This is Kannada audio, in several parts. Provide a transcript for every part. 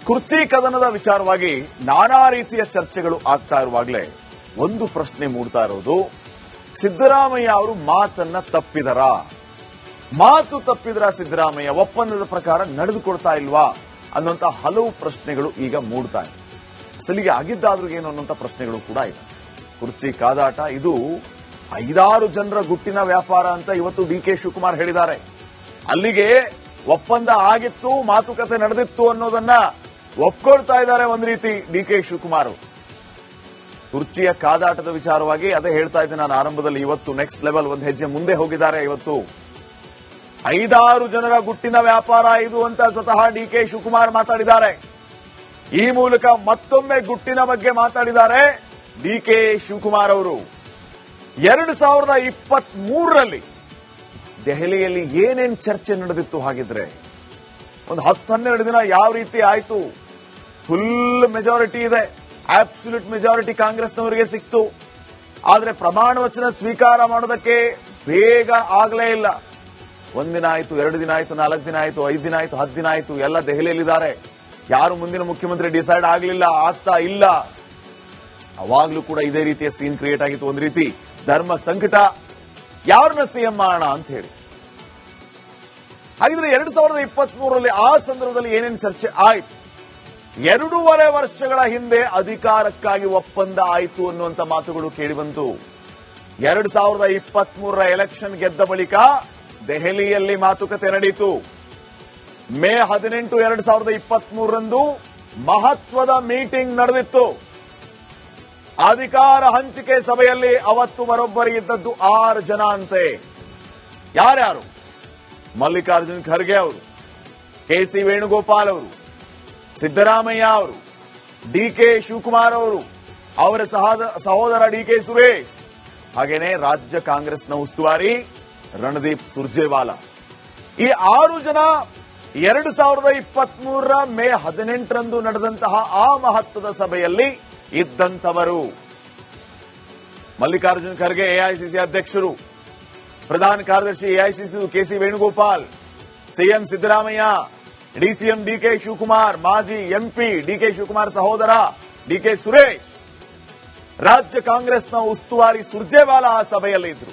ಕುರ್ಚಿ ಕದನದ ವಿಚಾರವಾಗಿ ನಾನಾ ರೀತಿಯ ಚರ್ಚೆಗಳು ಆಗ್ತಾ ಇರುವಾಗಲೇ ಒಂದು ಪ್ರಶ್ನೆ ಮೂಡ್ತಾ ಇರೋದು, ಸಿದ್ದರಾಮಯ್ಯ ಅವರು ಮಾತನ್ನ ತಪ್ಪಿದರ? ಮಾತು ತಪ್ಪಿದ್ರ ಸಿದ್ದರಾಮಯ್ಯ? ಒಪ್ಪಂದದ ಪ್ರಕಾರ ನಡೆದುಕೊಳ್ತಾ ಇಲ್ವಾ ಅನ್ನುವಂತ ಹಲವು ಪ್ರಶ್ನೆಗಳು ಈಗ ಮೂಡ್ತಾ ಇದೆ. ಅಸಲಿಗೆ ಆಗಿದ್ದಾದ್ರೂ ಏನು ಅನ್ನುವಂತ ಪ್ರಶ್ನೆಗಳು ಕೂಡ ಇದೆ. ಕುರ್ಚಿ ಕಾದಾಟ ಇದು 5-6 ಜನರ ಗುಟ್ಟಿನ ವ್ಯಾಪಾರ ಅಂತ ಇವತ್ತು ಡಿ.ಕೆ. ಶಿವಕುಮಾರ್ ಹೇಳಿದ್ದಾರೆ. ಅಲ್ಲಿಗೆ ಒಪ್ಪಂದ ಆಗಿತ್ತು, ಮಾತುಕತೆ ನಡೆದಿತ್ತು ಅನ್ನೋದನ್ನ ಒಪ್ಕೊಳ್ತಾ ಇದ್ದಾರೆ ಒಂದು ರೀತಿ ಡಿ.ಕೆ. ಶಿವಕುಮಾರ್. ಕುರ್ಚಿಯ ಕಾದಾಟದ ವಿಚಾರವಾಗಿ ಅದೇ ಹೇಳ್ತಾ ಇದ್ದೆ ನಾನು ಆರಂಭದಲ್ಲಿ. ಇವತ್ತು ನೆಕ್ಸ್ಟ್ ಲೆವೆಲ್ ಒಂದು ಹೆಜ್ಜೆ ಮುಂದೆ ಹೋಗಿದ್ದಾರೆ. ಇವತ್ತು 5-6 ಜನರ ಗುಟ್ಟಿನ ವ್ಯಾಪಾರ ಇದು ಅಂತ ಸ್ವತಃ ಡಿ.ಕೆ. ಶಿವಕುಮಾರ್ ಮಾತಾಡಿದ್ದಾರೆ. ಈ ಮೂಲಕ ಮತ್ತೊಮ್ಮೆ ಗುಟ್ಟಿನ ಬಗ್ಗೆ ಮಾತಾಡಿದ್ದಾರೆ ಡಿ.ಕೆ. ಶಿವಕುಮಾರ್ ಅವರು. 2023ರಲ್ಲಿ ದೆಹಲಿಯಲ್ಲಿ ಏನೇನ್ ಚರ್ಚೆ ನಡೆದಿತ್ತು ಹಾಗಿದ್ರೆ? ಒಂದು 10-12 ದಿನ ಯಾವ ರೀತಿ ಆಯ್ತು? ಫುಲ್ ಮೆಜಾರಿಟಿ ಇದೆ, ಅಬ್ಸಲ್ಯೂಟ್ ಮೆಜಾರಿಟಿ ಕಾಂಗ್ರೆಸ್ನವರಿಗೆ ಸಿಕ್ತು. ಆದ್ರೆ ಪ್ರಮಾಣ ವಚನ ಸ್ವೀಕಾರ ಮಾಡೋದಕ್ಕೆ ಬೇಗ ಆಗಲೇ ಇಲ್ಲ. 1 ದಿನ ಆಯ್ತು, 2 ದಿನ ಆಯ್ತು, 4 ದಿನ ಆಯ್ತು, 5 ದಿನ ಆಯ್ತು, 10 ದಿನ ಆಯ್ತು. ಎಲ್ಲ ದೆಹಲಿಯಲ್ಲಿದ್ದಾರೆ. ಯಾರು ಮುಂದಿನ ಮುಖ್ಯಮಂತ್ರಿ ಡಿಸೈಡ್ ಆಗಲಿಲ್ಲ, ಆಗ್ತಾ ಇಲ್ಲ. ಅವಾಗ್ಲೂ ಕೂಡ ಇದೇ ರೀತಿಯ ಸೀನ್ ಕ್ರಿಯೇಟ್ ಆಗಿತ್ತು. ಒಂದು ರೀತಿ ಧರ್ಮ ಸಂಕಟ, ಯಾರನ್ನ ಸಿಎಂ ಮಾಡೋಣ ಅಂತ ಹೇಳಿ. ಹಾಗಿದ್ರೆ 2023ರಲ್ಲಿ ಆ ಸಂದರ್ಭದಲ್ಲಿ ಏನೇನು ಚರ್ಚೆ ಆಯ್ತು? 2.5 ವರ್ಷಗಳ ಹಿಂದೆ ಅಧಿಕಾರಕ್ಕಾಗಿ ಒಪ್ಪಂದ ಆಯಿತು ಅನ್ನುವಂತ ಮಾತುಗಳು ಕೇಳಿಬಂತು. 2023ರ ಎಲೆಕ್ಷನ್ ಗೆದ್ದ ಬಳಿಕ ದೆಹಲಿಯಲ್ಲಿ ಮಾತುಕತೆ ನಡೆಯಿತು. ಮೇ 18, 2023ರಂದು ಮಹತ್ವದ ಮೀಟಿಂಗ್ ನಡೆದಿತ್ತು. ಅಧಿಕಾರ ಹಂಚಿಕೆ ಸಭೆಯಲ್ಲಿ ಅವತ್ತು ಬರೋಬ್ಬರಿ ಇದ್ದದ್ದು 6 ಜನ ಅಂತೆ. ಯಾರ್ಯಾರು? ಮಲ್ಲಿಕಾರ್ಜುನ್ ಖರ್ಗೆ ಅವರು, ಕೆ.ಸಿ. ವೇಣುಗೋಪಾಲ್ ಅವರು, ಸಿದ್ದರಾಮಯ್ಯ ಅವರು, ಡಿ.ಕೆ. ಶಿವಕುಮಾರ್ ಅವರು, ಅವರ ಸಹೋದರ ಡಿ.ಕೆ. ಸುರೇಶ್, ಹಾಗೇನೆ ರಾಜ್ಯ ಕಾಂಗ್ರೆಸ್ನ ಉಸ್ತುವಾರಿ ರಣದೀಪ್ ಸುರ್ಜೇವಾಲಾ. ಈ 6 ಜನ 2023ರ ಮೇ 18ರಂದು ನಡೆದಂತಹ ಆ ಮಹತ್ವದ ಸಭೆಯಲ್ಲಿ ಇದ್ದಂಥವರು. ಮಲ್ಲಿಕಾರ್ಜುನ್ ಖರ್ಗೆ ಎಐಸಿಸಿ ಅಧ್ಯಕ್ಷರು, ಪ್ರಧಾನ ಕಾರ್ಯದರ್ಶಿ AICC K C. Venugopal, CM Siddaramaiah, DCM D K. Shivakumar, ಮಾಜಿ ಎಂಪಿ ಡಿ.ಕೆ. ಶಿವಕುಮಾರ್ ಸಹೋದರ ಡಿ.ಕೆ. ಸುರೇಶ್, ರಾಜ್ಯ ಕಾಂಗ್ರೆಸ್ನ ಉಸ್ತುವಾರಿ ಸುರ್ಜೇವಾಲಾ ಆ ಸಭೆಯಲ್ಲಿ ಇದ್ರು.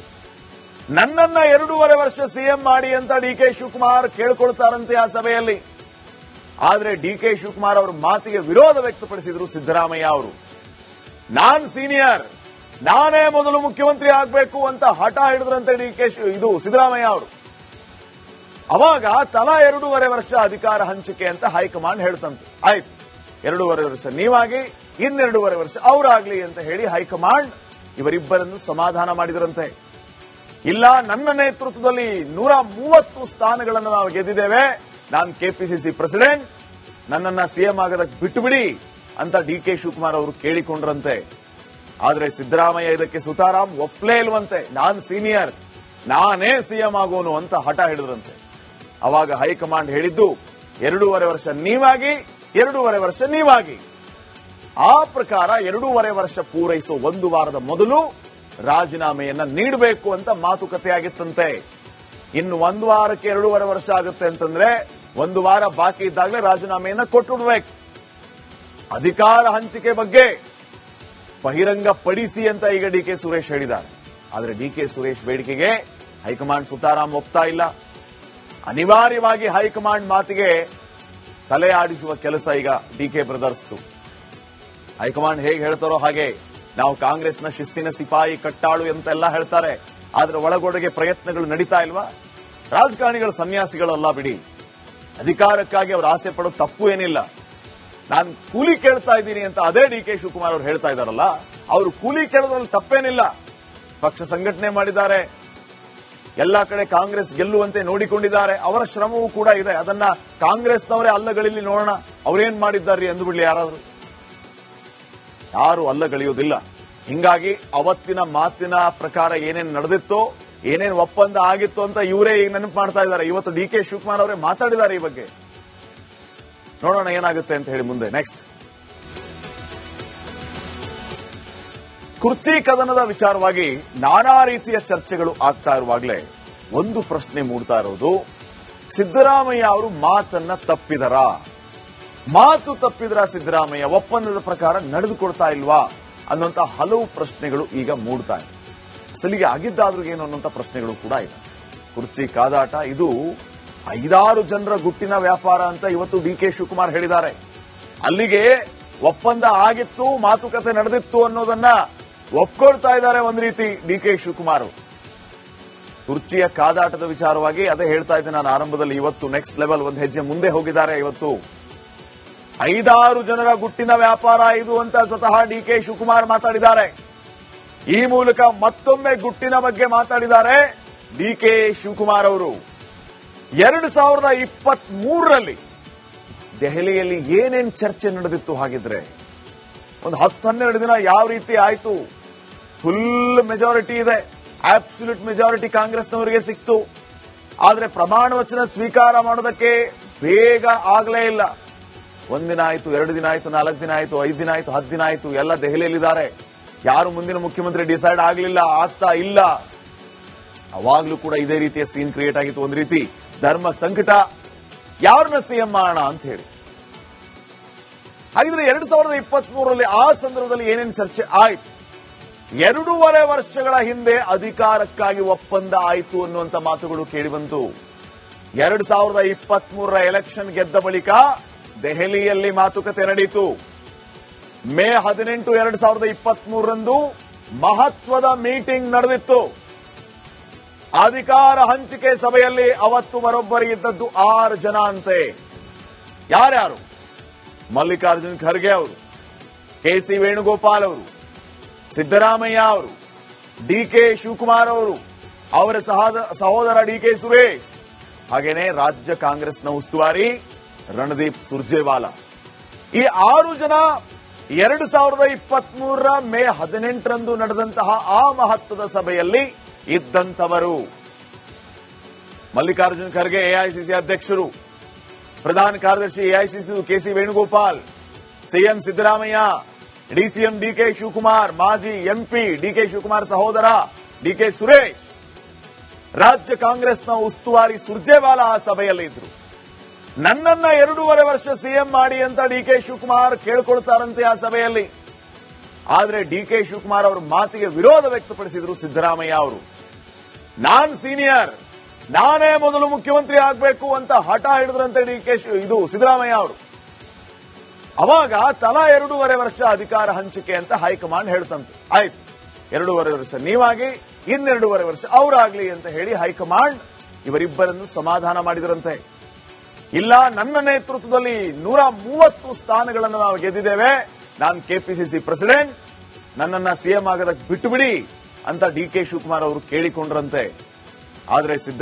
ನನ್ನನ್ನ 2.5 ವರ್ಷ ಸಿಎಂ ಮಾಡಿ ಅಂತ ಡಿ.ಕೆ. ಶಿವಕುಮಾರ್ ಕೇಳ್ಕೊಳ್ತಾರಂತೆ ಆ ಸಭೆಯಲ್ಲಿ. ಆದ್ರೆ ಡಿ.ಕೆ. ಶಿವಕುಮಾರ್ ಅವರ ಮಾತಿಗೆ ವಿರೋಧ ವ್ಯಕ್ತಪಡಿಸಿದ್ರು ಸಿದ್ದರಾಮಯ್ಯ ಅವರು. ನಾನ್ ಸೀನಿಯರ್, ನಾನೇ ಮೊದಲು ಮುಖ್ಯಮಂತ್ರಿ ಆಗಬೇಕು ಅಂತ ಹಠ ಹಿಡಿದ್ರಂತೆ ಇದು ಸಿದ್ದರಾಮಯ್ಯ ಅವರು. ಅವಾಗ ತಲಾ 2.5 ವರ್ಷ ಅಧಿಕಾರ ಹಂಚಿಕೆ ಅಂತ ಹೈಕಮಾಂಡ್ ಹೇಳ್ತಂತೆ. ಆಯ್ತು, 2.5 ವರ್ಷ ನೀವಾಗಿ, 2.5 ವರ್ಷ ಅವರಾಗ್ಲಿ ಅಂತ ಹೇಳಿ ಹೈಕಮಾಂಡ್ ಇವರಿಬ್ಬರನ್ನು ಸಮಾಧಾನ ಮಾಡಿದ್ರಂತೆ. ಇಲ್ಲ, ನನ್ನ ನೇತೃತ್ವದಲ್ಲಿ 130 ಸ್ಥಾನಗಳನ್ನು ನಾವು ಗೆದ್ದಿದ್ದೇವೆ, ನಾನು ಕೆಪಿಸಿಸಿ ಪ್ರೆಸಿಡೆಂಟ್, ನನ್ನನ್ನ ಸಿಎಂ ಆಗೋದಕ್ಕೆ ಬಿಟ್ಟು ಬಿಡಿ ಅಂತ ಡಿ.ಕೆ. ಶಿವಕುಮಾರ್ ಅವರು ಕೇಳಿಕೊಂಡ್ರಂತೆ. ಆದ್ರೆ ಸಿದ್ದರಾಮಯ್ಯ ಇದಕ್ಕೆ ಸುತಾರಾಮ್ ಒಪ್ಲೇ ಇಲ್ವಂತೆ. ನಾನ್ ಸೀನಿಯರ್, ನಾನೇ ಸಿಎಂ ಆಗೋನು ಅಂತ ಹಠ ಹಿಡಿದ್ರಂತೆ. ಅವಾಗ ಹೈಕಮಾಂಡ್ ಹೇಳಿದ್ದು 2.5 ವರ್ಷ ನೀವಾಗಿ, 2.5 ವರ್ಷ ನೀವಾಗಿ. ಆ ಪ್ರಕಾರ 2.5 ವರ್ಷ ಪೂರೈಸೋ 1 ವಾರದ ಮೊದಲು ರಾಜೀನಾಮೆಯನ್ನ ನೀಡಬೇಕು ಅಂತ ಮಾತುಕತೆ ಆಗಿತ್ತಂತೆ. ಇನ್ನು 1 ವಾರಕ್ಕೆ 2.5 ವರ್ಷ ಆಗುತ್ತೆ ಅಂತಂದ್ರೆ 1 ವಾರ ಬಾಕಿ ಇದ್ದಾಗಲೇ ರಾಜೀನಾಮೆಯನ್ನ ಕೊಟ್ಟುಬಿಡ್ಬೇಕು. ಅಧಿಕಾರ ಹಂಚಿಕೆ ಬಗ್ಗೆ ಬಹಿರಂಗ ಪಡಿಸಿ ಅಂತ ಈಗ ಡಿ.ಕೆ. ಸುರೇಶ್ ಹೇಳಿದ್ದಾರೆ. ಆದರೆ ಡಿ.ಕೆ. ಸುರೇಶ್ ಬೇಡಿಕೆಗೆ ಹೈಕಮಾಂಡ್ ಸುತಾರಾಮ್ ಒಪ್ತಾ ಇಲ್ಲ. ಅನಿವಾರ್ಯವಾಗಿ ಹೈಕಮಾಂಡ್ ಮಾತಿಗೆ ತಲೆ ಆಡಿಸುವ ಕೆಲಸ ಈಗ ಡಿ.ಕೆ. ಬ್ರದರ್ಸ್ತು. ಹೈಕಮಾಂಡ್ ಹೇಗೆ ಹೇಳ್ತಾರೋ ಹಾಗೆ ನಾವು ಕಾಂಗ್ರೆಸ್ನ ಶಿಸ್ತಿನ ಸಿಪಾಯಿ, ಕಟ್ಟಾಳು ಎಂತೆಲ್ಲ ಹೇಳ್ತಾರೆ. ಆದ್ರೆ ಒಳಗೊಳಗೆ ಪ್ರಯತ್ನಗಳು ನಡೀತಾ ಇಲ್ವಾ? ರಾಜಕಾರಣಿಗಳು ಸನ್ಯಾಸಿಗಳಲ್ಲ ಬಿಡಿ. ಅಧಿಕಾರಕ್ಕಾಗಿ ಅವರು ಆಸೆ ಪಡೋದು ತಪ್ಪು ಏನಿಲ್ಲ. ನಾನು ಕೂಲಿ ಕೇಳ್ತಾ ಇದ್ದೀನಿ ಅಂತ ಅದೇ ಡಿ.ಕೆ. ಶಿವಕುಮಾರ್ ಅವರು ಹೇಳ್ತಾ ಇದ್ದಾರಲ್ಲ, ಅವರು ಕೂಲಿ ಕೇಳೋದ್ರಲ್ಲಿ ತಪ್ಪೇನಿಲ್ಲ. ಪಕ್ಷ ಸಂಘಟನೆ ಮಾಡಿದ್ದಾರೆ, ಎಲ್ಲಾ ಕಡೆ ಕಾಂಗ್ರೆಸ್ ಗೆಲ್ಲುವಂತೆ ನೋಡಿಕೊಂಡಿದ್ದಾರೆ. ಅವರ ಶ್ರಮವೂ ಕೂಡ ಇದೆ. ಅದನ್ನ ಕಾಂಗ್ರೆಸ್ನವರೇ ಅಲ್ಲಗಳಿಲಿ ನೋಡೋಣ ಅವ್ರೇನ್ ಮಾಡಿದ್ದಾರೆ ಎಂದು ಬಿಡ್ಲಿ. ಯಾರು ಅಲ್ಲಗಳಿಯೋದಿಲ್ಲ. ಹಿಂಗಾಗಿ ಅವತ್ತಿನ ಮಾತಿನ ಪ್ರಕಾರ ಏನೇನು ನಡೆದಿತ್ತೋ, ಏನೇನು ಒಪ್ಪಂದ ಆಗಿತ್ತು ಅಂತ ಇವರೇ ಈಗ ನೆನಪು ಮಾಡ್ತಾ ಇದ್ದಾರೆ. ಇವತ್ತು ಡಿ.ಕೆ. ಶಿವಕುಮಾರ್ ಅವರೇ ಮಾತಾಡಿದ್ದಾರೆ ಈ ಬಗ್ಗೆ. ನೋಡೋಣ ಏನಾಗುತ್ತೆ ಅಂತ ಹೇಳಿ ಮುಂದೆ. ನೆಕ್ಸ್ಟ್, ಕುರ್ಚಿ ಕದನದ ವಿಚಾರವಾಗಿ ನಾನಾ ರೀತಿಯ ಚರ್ಚೆಗಳು ಆಗ್ತಾ ಇರುವಾಗಲೇ ಒಂದು ಪ್ರಶ್ನೆ ಮೂಡ್ತಾ ಇರೋದು, ಸಿದ್ದರಾಮಯ್ಯ ಅವರು ಮಾತನ್ನ ತಪ್ಪಿದರ? ಮಾತು ತಪ್ಪಿದ್ರ ಸಿದ್ದರಾಮಯ್ಯ ಒಪ್ಪಂದದ ಪ್ರಕಾರ ನಡೆದುಕೊಳ್ತಾ ಇಲ್ವಾ ಅನ್ನುವಂತ ಹಲವು ಪ್ರಶ್ನೆಗಳು ಈಗ ಮೂಡ್ತಾ ಇದೆ. ಅಸಲಿಗೆ ಆಗಿದ್ದಾದ್ರೂ ಏನು ಅನ್ನುವಂತ ಪ್ರಶ್ನೆಗಳು ಕೂಡ ಇದೆ. ಕುರ್ಚಿ ಕಾದಾಟ ಇದು 5-6 ಜನರ ಗುಟ್ಟಿನ ವ್ಯಾಪಾರ ಅಂತ ಇವತ್ತು ಡಿ.ಕೆ. ಶಿವಕುಮಾರ್ ಹೇಳಿದ್ದಾರೆ. ಅಲ್ಲಿಗೆ ಒಪ್ಪಂದ ಆಗಿತ್ತು, ಮಾತುಕತೆ ನಡೆದಿತ್ತು ಅನ್ನೋದನ್ನ ಒಪ್ಕೊಳ್ತಾ ಇದ್ದಾರೆ ಒಂದ್ ರೀತಿ ಡಿ.ಕೆ. ಶಿವಕುಮಾರ್. ಕುರ್ಚಿಯ ಕಾದಾಟದ ವಿಚಾರವಾಗಿ ಅದೇ ಹೇಳ್ತಾ ಇದ್ದೆ ನಾನು ಆರಂಭದಲ್ಲಿ. ಇವತ್ತು ನೆಕ್ಸ್ಟ್ ಲೆವೆಲ್ ಒಂದು ಹೆಜ್ಜೆ ಮುಂದೆ ಹೋಗಿದ್ದಾರೆ. ಇವತ್ತು 5-6 ಜನರ ಗುಟ್ಟಿನ ವ್ಯಾಪಾರ ಇದು ಅಂತ ಸ್ವತಃ ಡಿ.ಕೆ. ಶಿವಕುಮಾರ್ ಮಾತಾಡಿದ್ದಾರೆ. ಈ ಮೂಲಕ ಮತ್ತೊಮ್ಮೆ ಗುಟ್ಟಿನ ಬಗ್ಗೆ ಮಾತಾಡಿದ್ದಾರೆ ಡಿ.ಕೆ. ಶಿವಕುಮಾರ್ ಅವರು. 2023ರಲ್ಲಿ ದೆಹಲಿಯಲ್ಲಿ ಏನೇನ್ ಚರ್ಚೆ ನಡೆದಿತ್ತು ಹಾಗಿದ್ರೆ? ಒಂದು 10-12 ದಿನ ಯಾವ ರೀತಿ ಆಯ್ತು? ಫುಲ್ ಮೆಜಾರಿಟಿ ಇದೆ, ಅಬ್ಸಲ್ಯೂಟ್ ಮೆಜಾರಿಟಿ ಕಾಂಗ್ರೆಸ್ನವರಿಗೆ ಸಿಕ್ತು. ಆದ್ರೆ ಪ್ರಮಾಣ ವಚನ ಸ್ವೀಕಾರ ಮಾಡೋದಕ್ಕೆ ಬೇಗ ಆಗಲೇ ಇಲ್ಲ. 1 ದಿನ ಆಯ್ತು, 2 ದಿನ ಆಯ್ತು, 4 ದಿನ ಆಯ್ತು, 5 ದಿನ ಆಯ್ತು, 10 ದಿನ ಆಯ್ತು. ಎಲ್ಲ ದೆಹಲಿಯಲ್ಲಿದ್ದಾರೆ. ಯಾರು ಮುಂದಿನ ಮುಖ್ಯಮಂತ್ರಿ ಡಿಸೈಡ್ ಆಗಲಿಲ್ಲ, ಆಗ್ತಾ ಇಲ್ಲ. ಅವಾಗ್ಲೂ ಕೂಡ ಇದೇ ರೀತಿಯ ಸೀನ್ ಕ್ರಿಯೇಟ್ ಆಗಿತ್ತು. ಒಂದು ರೀತಿ ಧರ್ಮ ಸಂಕಟ, ಯಾರನ್ನ ಸಿಎಂ ಮಾಡೋಣ ಅಂತ ಹೇಳಿ. ಹಾಗಿದ್ರೆ 2023ರಲ್ಲಿ ಆ ಸಂದರ್ಭದಲ್ಲಿ ಏನೇನು ಚರ್ಚೆ ಆಯ್ತು? 2.5 ವರ್ಷಗಳ ಹಿಂದೆ ಅಧಿಕಾರಕ್ಕಾಗಿ ಒಪ್ಪಂದ ಆಯಿತು ಅನ್ನುವಂತ ಮಾತುಗಳು ಕೇಳಿಬಂತು. 2023ರ ಎಲೆಕ್ಷನ್ ಗೆದ್ದ ಬಳಿಕ ದೆಹಲಿಯಲ್ಲಿ ಮಾತುಕತೆ ನಡೆಯಿತು. ಮೇ 18, 2023ರಂದು ಮಹತ್ವದ ಮೀಟಿಂಗ್ ನಡೆದಿತ್ತು. ಅಧಿಕಾರ ಹಂಚಿಕೆ ಸಭೆಯಲ್ಲಿ ಅವತ್ತು ಬರೋಬ್ಬರಿ ಇದ್ದದ್ದು 6 ಜನ ಅಂತೆ. ಯಾರ್ಯಾರು? ಮಲ್ಲಿಕಾರ್ಜುನ್ ಖರ್ಗೆ ಅವರು, ಕೆ.ಸಿ. ವೇಣುಗೋಪಾಲ್ ಅವರು, ಸಿದ್ದರಾಮಯ್ಯ ಅವರು, ಡಿ.ಕೆ. ಶಿವಕುಮಾರ್ ಅವರು, ಅವರ ಸಹೋದರ ಡಿ.ಕೆ. ಸುರೇಶ್, ಹಾಗೇನೆ ರಾಜ್ಯ ಕಾಂಗ್ರೆಸ್ನ ಉಸ್ತುವಾರಿ ರಣದೀಪ್ ಸುರ್ಜೇವಾಲಾ. ಈ 6 ಜನ 2023ರ ಮೇ 18ರಂದು ನಡೆದಂತಹ ಆ ಮಹತ್ವದ ಸಭೆಯಲ್ಲಿ ಇದ್ದಂಥವರು. ಮಲ್ಲಿಕಾರ್ಜುನ್ ಖರ್ಗೆ ಎಐಸಿಸಿ ಅಧ್ಯಕ್ಷರು, ಪ್ರಧಾನ ಕಾರ್ಯದರ್ಶಿ AICC K C. Venugopal, CM Siddaramaiah, DCM D K. Shivakumar, ಮಾಜಿ ಎಂಪಿ ಡಿ.ಕೆ. ಶಿವಕುಮಾರ್ ಸಹೋದರ ಡಿ.ಕೆ. ಸುರೇಶ್, ರಾಜ್ಯ ಕಾಂಗ್ರೆಸ್ನ ಉಸ್ತುವಾರಿ ಸುರ್ಜೇವಾಲಾ ಆ ಸಭೆಯಲ್ಲಿ ಇದ್ರು. ನನ್ನನ್ನ 2.5 ವರ್ಷ ಸಿಎಂ ಮಾಡಿ ಅಂತ ಡಿ.ಕೆ. ಶಿವಕುಮಾರ್ ಕೇಳ್ಕೊಳ್ತಾರಂತೆ ಆ ಸಭೆಯಲ್ಲಿ. ಆದ್ರೆ ಡಿ.ಕೆ. ಶಿವಕುಮಾರ್ ಅವರ ಮಾತಿಗೆ ವಿರೋಧ ವ್ಯಕ್ತಪಡಿಸಿದ್ರು ಸಿದ್ದರಾಮಯ್ಯ ಅವರು. ನಾನ್ ಸೀನಿಯರ್, ನಾನೇ ಮೊದಲು ಮುಖ್ಯಮಂತ್ರಿ ಆಗಬೇಕು ಅಂತ ಹಠ ಹಿಡಿದ್ರಂತೆ ಸಿದ್ದರಾಮಯ್ಯ ಅವರು. ಅವಾಗ ತಲಾ 2.5 ವರ್ಷ ಅಧಿಕಾರ ಹಂಚಿಕೆ ಅಂತ ಹೈಕಮಾಂಡ್ ಹೇಳ್ತಂತೆ. ಆಯ್ತು, 2.5 ವರ್ಷ ನೀವಾಗಿ, 2.5 ವರ್ಷ ಅವರಾಗ್ಲಿ ಅಂತ ಹೇಳಿ ಹೈಕಮಾಂಡ್ ಇವರಿಬ್ಬರನ್ನು ಸಮಾಧಾನ ಮಾಡಿದ್ರಂತೆ. ಇಲ್ಲ, ನನ್ನ ನೇತೃತ್ವದಲ್ಲಿ 130 ಸ್ಥಾನಗಳನ್ನು ನಾವು ಗೆದ್ದಿದ್ದೇವೆ, ನಾನು ಕೆಪಿಸಿಸಿ ಪ್ರೆಸಿಡೆಂಟ್, ನನ್ನನ್ನ ಸಿಎಂ ಆಗೋದಕ್ಕೆ ಬಿಟ್ಟು ಬಿಡಿ ಅಂತ ಡಿ.ಕೆ. ಶಿವಕುಮಾರ್ ಅವರು ಕೇಳಿಕೊಂಡ್ರಂತೆ. ಆದರೆ